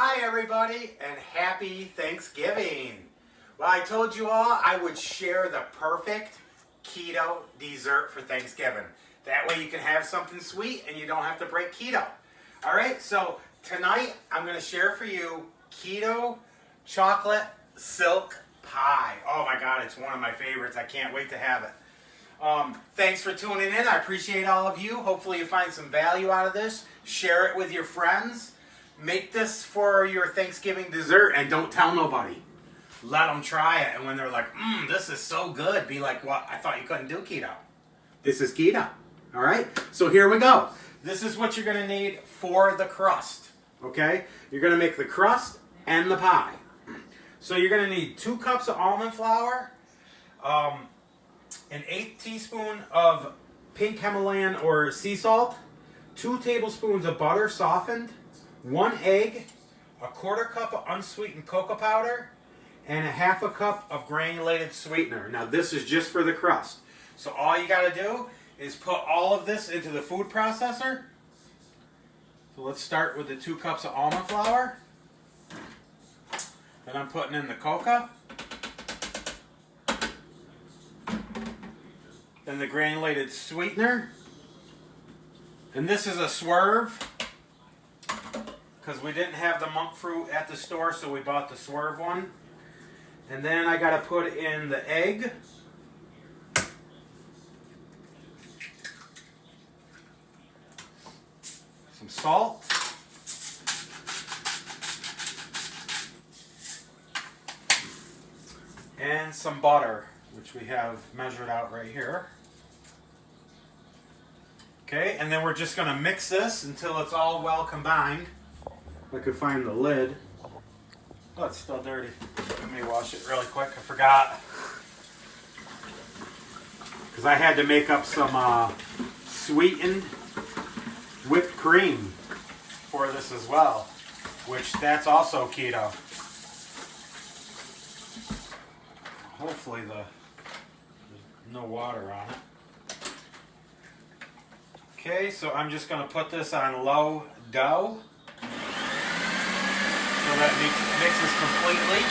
Hi everybody, and happy Thanksgiving. Well, I told you all I would share the perfect keto dessert for Thanksgiving. That way you can have something sweet and you don't have to break keto. Alright, so tonight I'm going to share for you keto chocolate silk pie. Oh my god, it's one of my favorites. I can't wait to have it. Thanks for tuning in. I appreciate all of you. Hopefully you find some value out of this. Share it with your friends. Make this for your Thanksgiving dessert and don't tell nobody. Let them try it. And when they're like, this is so good, be like, what? I thought you couldn't do keto. This is keto. All right? So here we go. This is what you're going to need for the crust. Okay? You're going to make the crust and the pie. So you're going to need 2 cups of almond flour, an 1/8 teaspoon of pink Himalayan or sea salt, 2 tablespoons of butter softened, 1 egg, 1/4 cup of unsweetened cocoa powder, and 1/2 cup of granulated sweetener. Now this is just for the crust. So all you got to do is put all of this into the food processor. So let's start with the 2 cups of almond flour. Then I'm putting in the cocoa. Then the granulated sweetener. And this is a swerve, because we didn't have the monk fruit at the store, so we bought the swerve one. And then I got to put in the egg. Some salt. And some butter, which we have measured out right here. Okay, and then we're just going to mix this until it's all well combined. If I could find the lid. Oh, it's still dirty. Let me wash it really quick. I forgot. Because I had to make up some sweetened whipped cream for this as well. Which, that's also keto. Hopefully there's no water on it. Okay, so I'm just going to put this on low dough. So that mixes completely.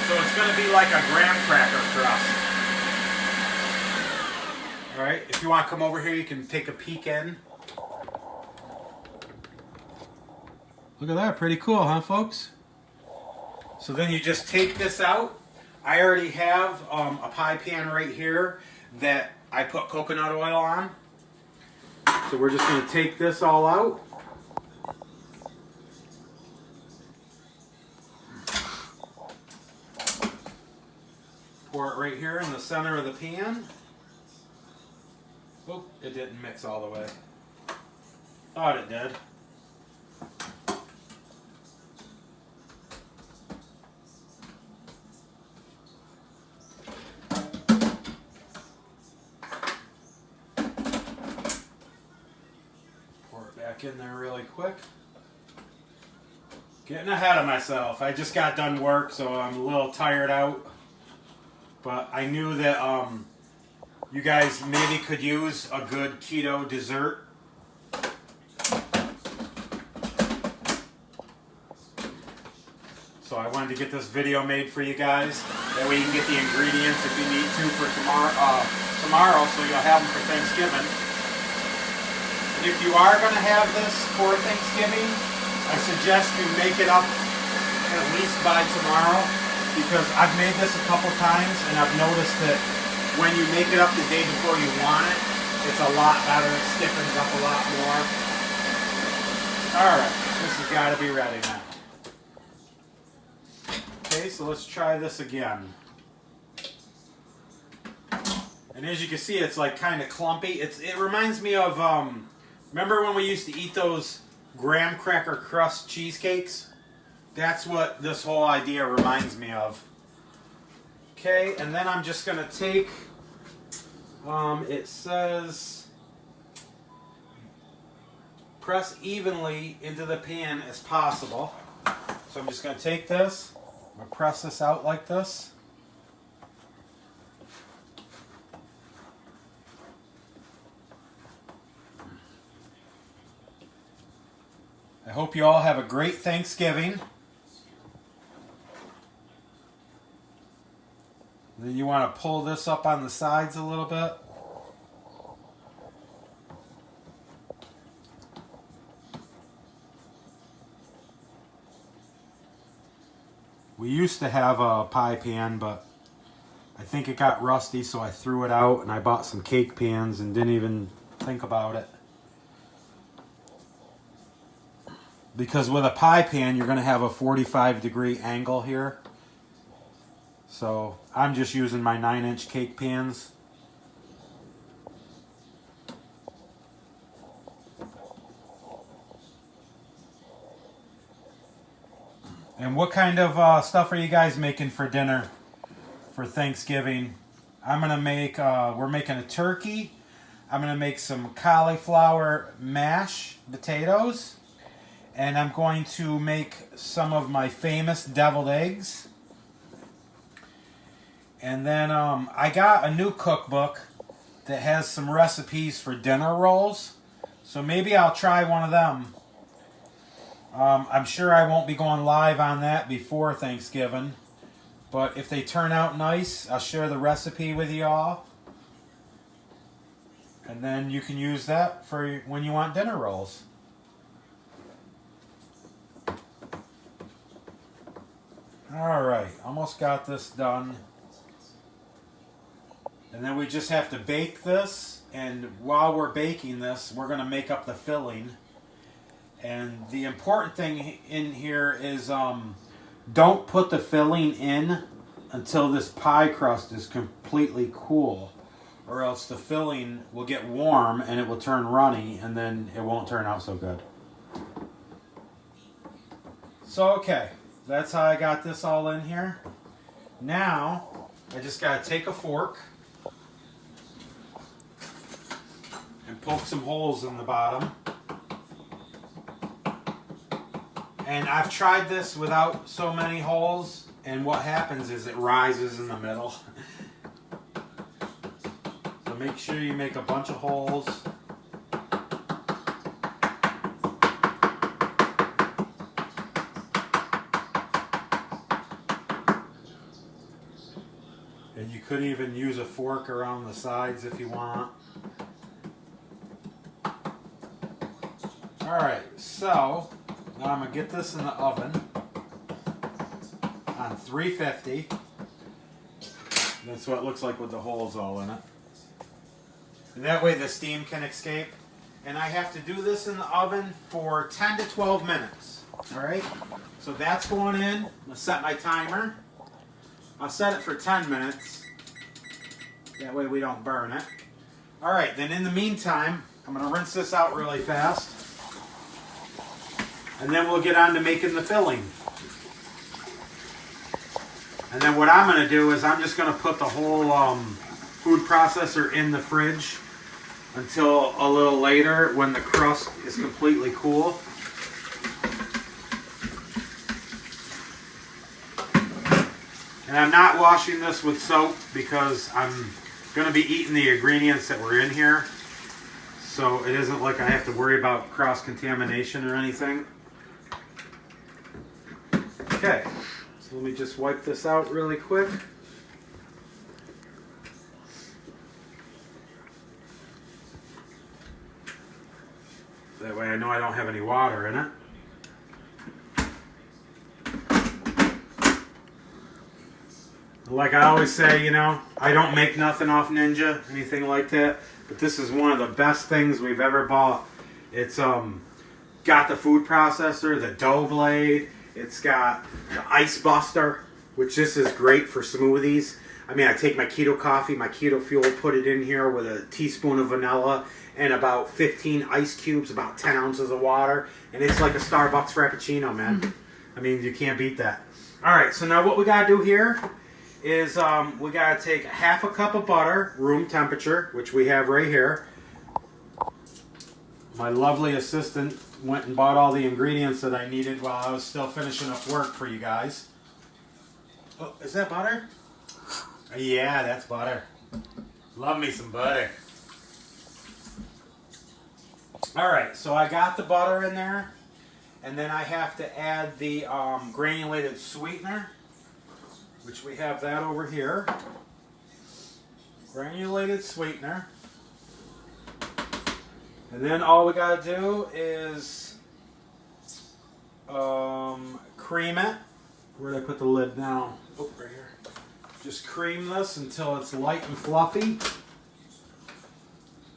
So it's going to be like a graham cracker crust. Alright, if you want to come over here, you can take a peek in. Look at that, pretty cool, huh folks? So then you just take this out. I already have a pie pan right here that I put coconut oil on. So we're just going to take this all out. Pour it right here in the center of the pan. Oh, it didn't mix all the way. Thought it did. Back in there really quick. Getting ahead of myself. I just got done work, so I'm a little tired out. But I knew that you guys maybe could use a good keto dessert. So I wanted to get this video made for you guys. That way you can get the ingredients if you need to for tomorrow, so you'll have them for Thanksgiving. If you are going to have this for Thanksgiving, I suggest you make it up at least by tomorrow, because I've made this a couple times and I've noticed that when you make it up the day before you want it, it's a lot better. It stiffens up a lot more. Alright, this has got to be ready now. Okay, so let's try this again. And as you can see, it's like kind of clumpy. It reminds me of... remember when we used to eat those graham cracker crust cheesecakes? That's what this whole idea reminds me of. Okay, and then I'm just going to take, it says, press evenly into the pan as possible. So I'm just going to take this, I'm going to press this out like this. I hope you all have a great Thanksgiving. Then you want to pull this up on the sides a little bit. We used to have a pie pan, but I think it got rusty, so I threw it out and I bought some cake pans and didn't even think about it. Because with a pie pan, you're going to have a 45-degree angle here. So I'm just using my 9-inch cake pans. And what kind of stuff are you guys making for dinner for Thanksgiving? I'm going to make, we're making a turkey. I'm going to make some cauliflower mash potatoes. And I'm going to make some of my famous deviled eggs. And then I got a new cookbook that has some recipes for dinner rolls. So maybe I'll try one of them. I'm sure I won't be going live on that before Thanksgiving. But if they turn out nice, I'll share the recipe with you all. And then you can use that for when you want dinner rolls. Alright, almost got this done. And then we just have to bake this. And while we're baking this, we're going to make up the filling. And the important thing in here is don't put the filling in until this pie crust is completely cool. Or else the filling will get warm and it will turn runny and then it won't turn out so good. So okay, that's how I got this all in here. Now, I just got to take a fork and poke some holes in the bottom. And I've tried this without so many holes, and what happens is it rises in the middle. So make sure you make a bunch of holes. And you could even use a fork around the sides if you want. Alright, so now I'm going to get this in the oven on 350. That's what it looks like with the holes all in it. And that way the steam can escape. And I have to do this in the oven for 10 to 12 minutes. Alright, so that's going in. I'm going to set my timer. I'll set it for 10 minutes. That way we don't burn it. Alright, then in the meantime, I'm going to rinse this out really fast. And then we'll get on to making the filling. And then what I'm going to do is I'm just going to put the whole food processor in the fridge until a little later when the crust is completely cool. And I'm not washing this with soap because I'm going to be eating the ingredients that were in here. So it isn't like I have to worry about cross-contamination or anything. Okay, so let me just wipe this out really quick. That way I know I don't have any water in it. Like I always say, you know, I don't make nothing off Ninja, anything like that. But this is one of the best things we've ever bought. It's got the food processor, the dough blade. It's got the ice buster, which this is great for smoothies. I mean, I take my keto coffee, my keto fuel, put it in here with a teaspoon of vanilla and about 15 ice cubes, about 10 ounces of water. And it's like a Starbucks Frappuccino, man. I mean, you can't beat that. All right, so now what we got to do here is we got to take half a cup of butter, room temperature, which we have right here. My lovely assistant went and bought all the ingredients that I needed while I was still finishing up work for you guys. Oh, is that butter? Yeah, that's butter. Love me some butter. Alright, so I got the butter in there. And then I have to add the granulated sweetener, which we have that over here. Granulated sweetener. And then all we gotta do is cream it. Where did I put the lid now? Oh, right here. Just cream this until it's light and fluffy.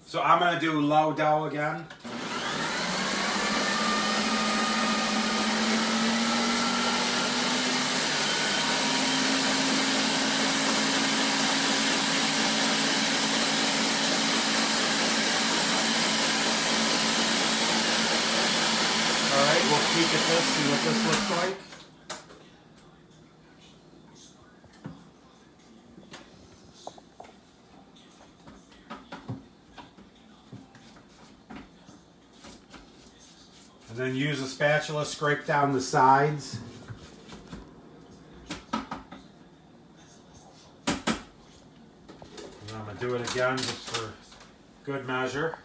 So I'm gonna do low dough again. We'll peek at this, see what this looks like. And then use a spatula, scrape down the sides. And I'm going to do it again just for good measure.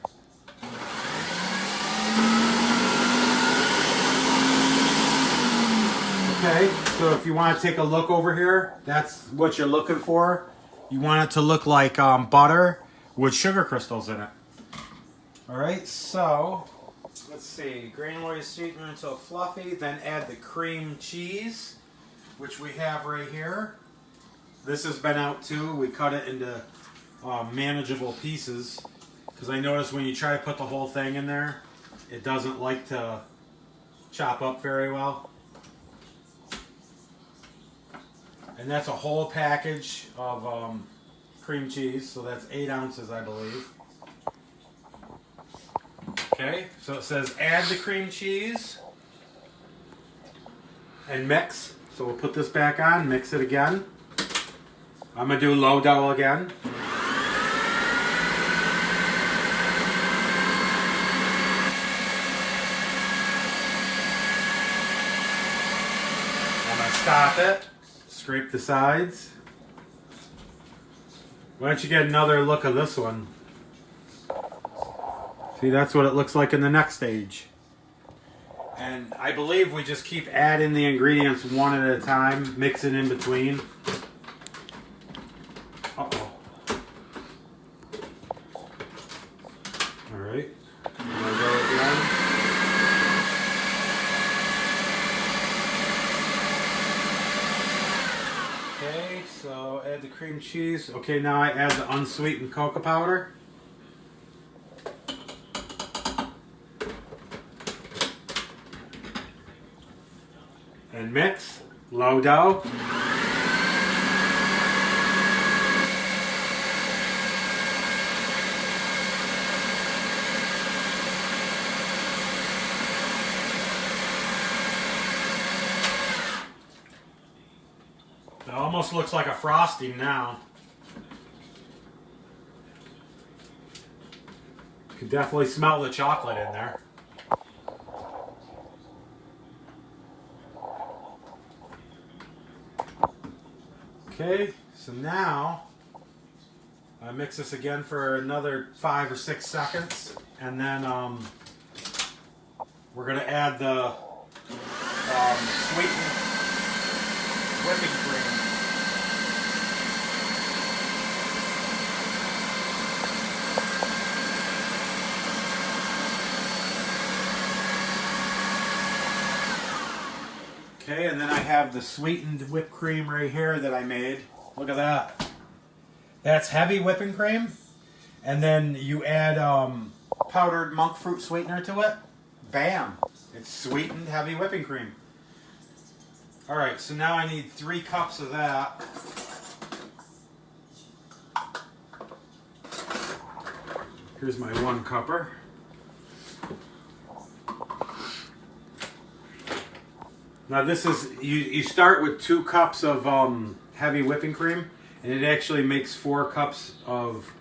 Okay, so if you want to take a look over here, that's what you're looking for. You want it to look like butter with sugar crystals in it. Alright, so let's see. Granulated sweetener until fluffy, then add the cream cheese, which we have right here. This has been out too. We cut it into manageable pieces because I noticed when you try to put the whole thing in there, it doesn't like to chop up very well. And that's a whole package of cream cheese, so that's 8 ounces, I believe. Okay, so it says add the cream cheese and mix. So we'll put this back on, mix it again. I'm going to do low dough again. I'm going to stop it. Scrape the sides. Why don't you get another look of this one? See, that's what it looks like in the next stage. And I believe we just keep adding the ingredients one at a time, mixing in between. Uh-oh. Alright. I'm gonna go again. Okay, so add the cream cheese. Okay, now I add the unsweetened cocoa powder. And mix. Low dough. It almost looks like a frosting now. You can definitely smell the chocolate in there. Okay, so now I mix this again for another 5 or 6 seconds, and then we're going to add the sweetened whipping cream. Okay, and then I have the sweetened whipped cream right here that I made. Look at that. That's heavy whipping cream. And then you add powdered monk fruit sweetener to it. Bam! It's sweetened heavy whipping cream. Alright, so now I need 3 cups of that. Here's my 1 cupper. Now this is, you start with 2 cups of heavy whipping cream, and it actually makes 4 cups of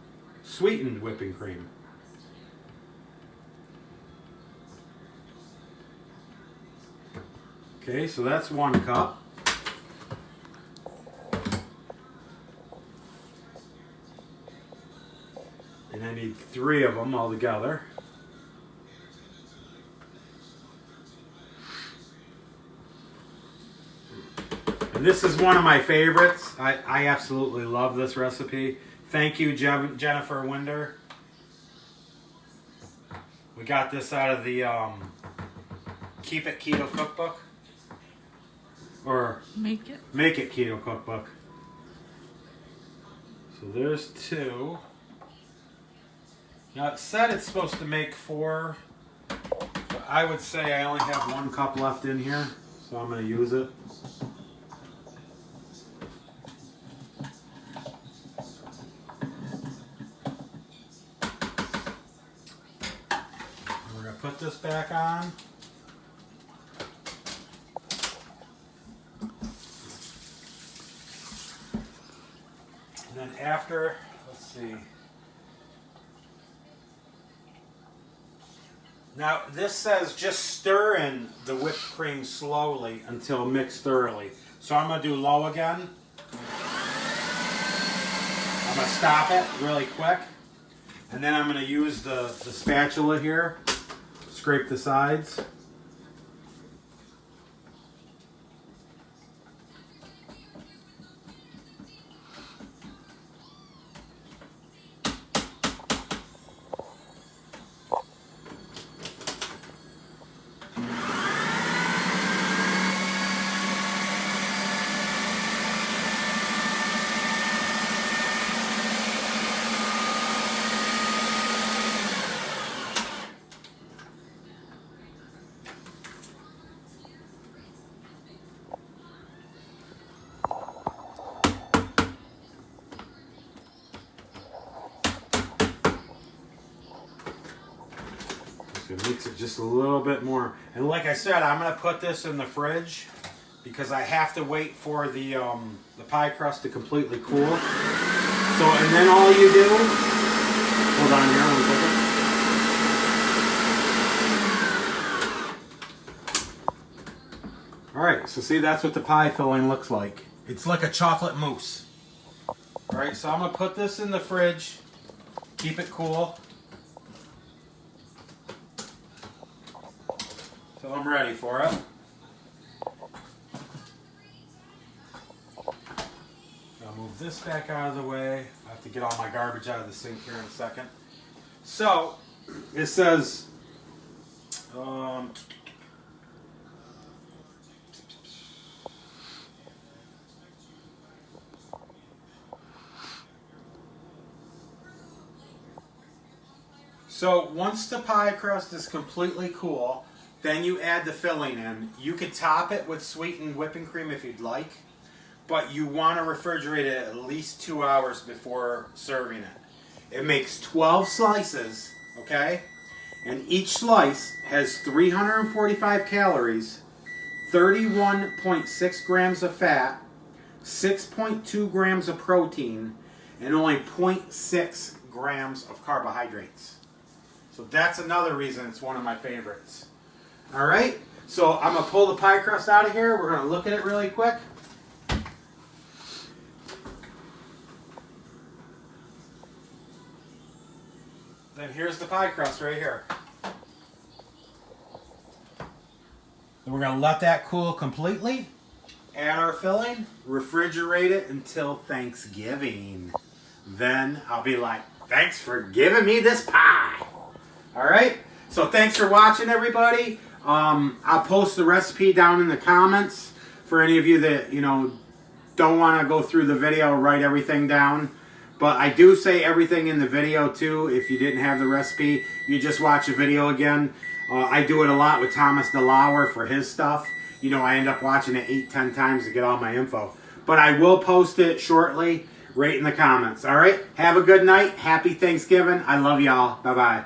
sweetened whipping cream. Okay, so that's 1 cup. And I need 3 of them all together. And this is one of my favorites. I absolutely love this recipe. Thank you, Jennifer Winder. We got this out of the Keep It Keto cookbook. Or Make It Keto cookbook. So there's 2. Now it said it's supposed to make 4. But I would say I only have 1 cup left in here. So I'm going to use it. We're going to put this back on. And then after, let's see. Now this says just stir in the whipped cream slowly until mixed thoroughly. So I'm going to do low again. I'm going to stop it really quick. And then I'm going to use the spatula here. Scrape the sides. Mix it just a little bit more. And like I said, I'm going to put this in the fridge because I have to wait for the pie crust to completely cool. So, and then all you do, hold on here 1 second. Alright, so see, that's what the pie filling looks like. It's like a chocolate mousse. Alright, so I'm going to put this in the fridge, keep it cool. So I'm ready for it. I'll move this back out of the way. I have to get all my garbage out of the sink here in a second. So it says so once the pie crust is completely cool, then you add the filling in. You could top it with sweetened whipping cream if you'd like, but you want to refrigerate it at least 2 hours before serving it. It makes 12 slices, okay? And each slice has 345 calories, 31.6 grams of fat, 6.2 grams of protein, and only 0.6 grams of carbohydrates. So that's another reason it's one of my favorites. All right, so I'm going to pull the pie crust out of here. We're going to look at it really quick. Then here's the pie crust right here. Then we're going to let that cool completely. Add our filling, refrigerate it until Thanksgiving. Then I'll be like, thanks for giving me this pie. All right, so thanks for watching, everybody. I'll post the recipe down in the comments for any of you that, don't want to go through the video, write everything down. But I do say everything in the video too. If you didn't have the recipe, you just watch the video again. I do it a lot with Thomas DeLauer for his stuff. I end up watching it 8-10 times to get all my info. But I will post it shortly right in the comments. All right? Have a good night. Happy Thanksgiving. I love y'all. Bye-bye.